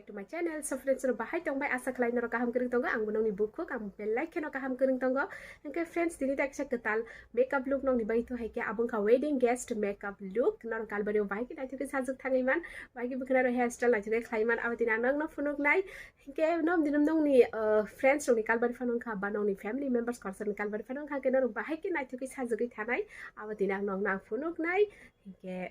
back to my channel. So friends, bahai tong bai asa khlai na kaham kering tonga ang bunong ni bukuk ang bell like no kaham kering tonga. Okay friends, dini tak sa ketal makeup look nong ni bai to haike abong ka wedding guest makeup look nong kal bari bai ki dai sajuk thangai man bai ki bukna ro hairstyle lai thuk khlai man abatina nang no funuk nai ke nom dinam nong ni friends nong ni kal bari fanong kha banong ni family members korsan ni kal bari fanong kha ke nong bahai ki nai thuk sajuk thanai abatina nong nang funuk nai ke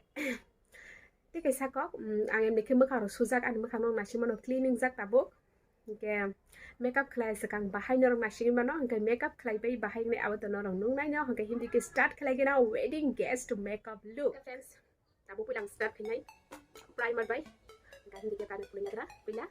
Ti kaisa kok ang em dekhe mokha ro sujak ani mokha nong nasi mano cleaning jak tabo ke makeup khlai sakang bahai no nasi mano ke makeup khlai bai bahai ne awat no rong nung nai no ke hindi ke start khlai ke na wedding guest makeup look friends tabo pulang start khinai primer bai ga hindi ke tan pulang ra pila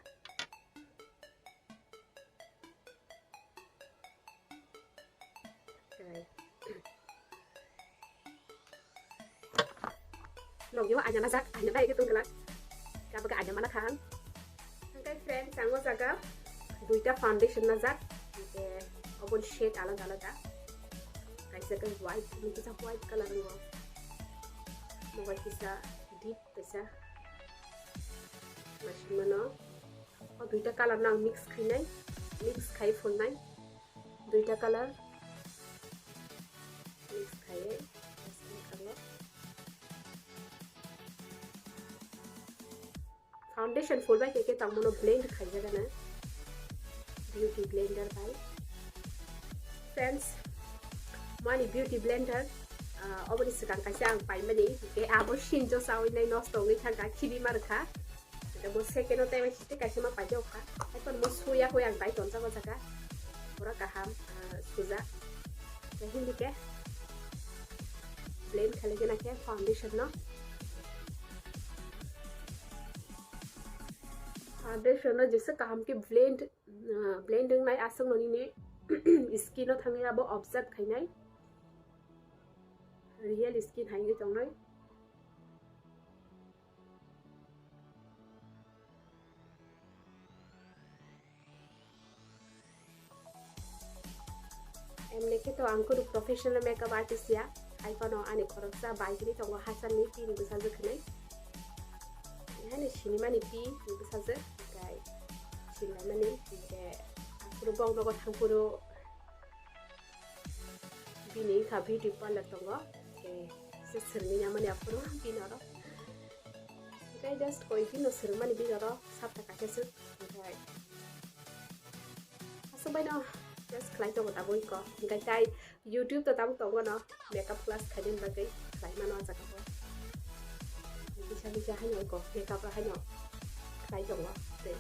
Long yo anya nazak anya bai ke tung kelak ka baga anya mana kan okay friends sango jaga duita foundation nazak ke obon shade alag alaga kaisa ke white ni kita white color ngo mobile kisa deep kaisa mashmano o duita color nang mix khai full nai duita color mix khai foundation full by ke tamono blend khai jaga na beauty blender by friends mani beauty blender oboni sakang kaisa ang pai mani ke abo shinjo sawi nai nosto ngi thanga khibi mar kha da bo second time site kaisa ma pai jo kha ipon mo suya ko yang pai ton jaga jaga pura kaham suja hindi ke blend khale ke na ke foundation no foundation no jese kaham ke blending nai asang noni ne skin no thangai abo observe khainai real skin hainge tongnai emne ke to angko professional makeup artist ya iPhone ani khoroksa baigri tongo hasan ni pin busa jekhnai yani sinima ni pi busa je gai sinai mani ke puro bong logo thangpuro bini ka beauty parlor tongo ke se sirni namani apuro binaro gai just koi bino sirmani binaro sabta ka kesu gai asabai no just klai tongo taboi ko gai tai YouTube to tam tongo no makeup class khadim bagai klai mano jaga ko bisa hanya ko makeup ra hanya klai tongo te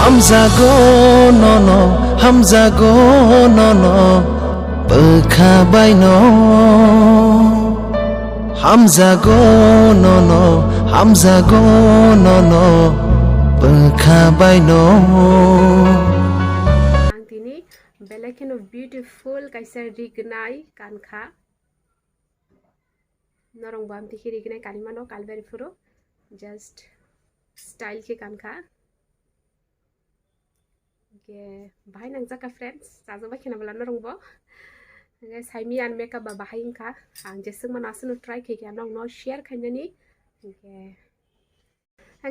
hamzago nono hamzago nono bekhabai no hamzago nono bekhabai no ang tini belekeno beautiful kaisa rignai kankha norong bam tiki rignai kalimano kalbari furo just style ke kankha ke bahai nang jaka friends sajo ba kena bala norong bo nge saimi an makeup ba bahai ka ang jesung man asunu try ke ya nong no share khainani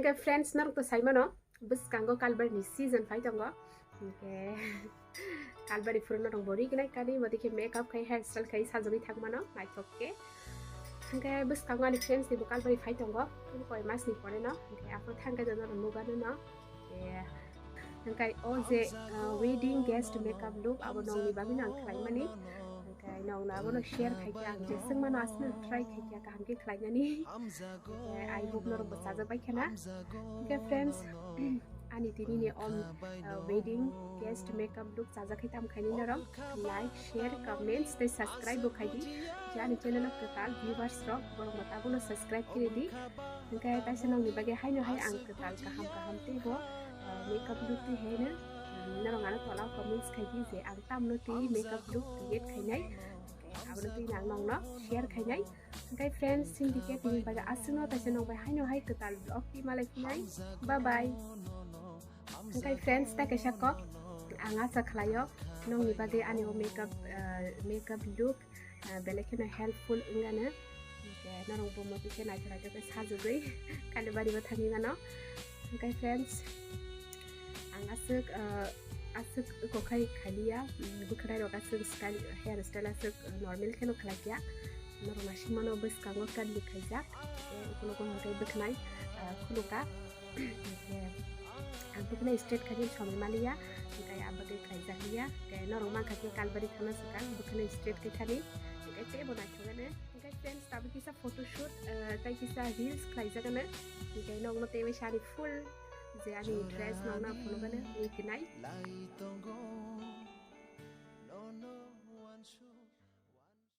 ke friends norong to saimano bus kango kalbar ni season phai tongo ke kalbari furo norong bori gnai kani modi ke makeup khai hairstyle khai sajobi thakmano naithokke hangke bus kango ani friends ni kalbari phai tongo koi mas ni pore no ke apo thangka jano mugano no hangkai o je wedding guest makeup look abo nong ni bami nang khlai mani hangkai nong na abo no share khai ka je sing mano asna try khai ka hangke khlai nani I hope norong bo sajobai khana hangke friends ani tini ni on wedding guest makeup look saja khai tam khaini norong like share comments te subscribe bo khai di jani channel of total viewers ro borong mata bo no subscribe kire di hangkai taisa nong ni bage hai no hai ang total kaham te bo makeup look ti hai na norong ana tola comments khai di je ang tam no ti makeup look create khainai abon ti nang nong no share khainai hangkai friends syndicate ni baga asno taisa nong bai hai no hai total vlog ti malai khinai bye bye hangkai friends ta kaisa ko ang asa khlayo nong ni bage ani makeup look belekena helpful ingana norong bo mo ti kena jara ke sajoi kalibari ba thangi ngano hangkai friends ang asuk ko khai khalia bukrai ro asuk style hair style asuk normal keno khlakya norong ashimano bus kango kan likhaija kono kono kai buknai khuluka ang buknai straight khajin samai malia kai abage khaija hiya kai norong man khaki kalbari thana sukan buknai straight ke thani kai te bona chogane kai friends tabi kisa photoshoot kai kisa reels khaija kana kai nong no te shari full je ani dress nong na phono kana ni kinai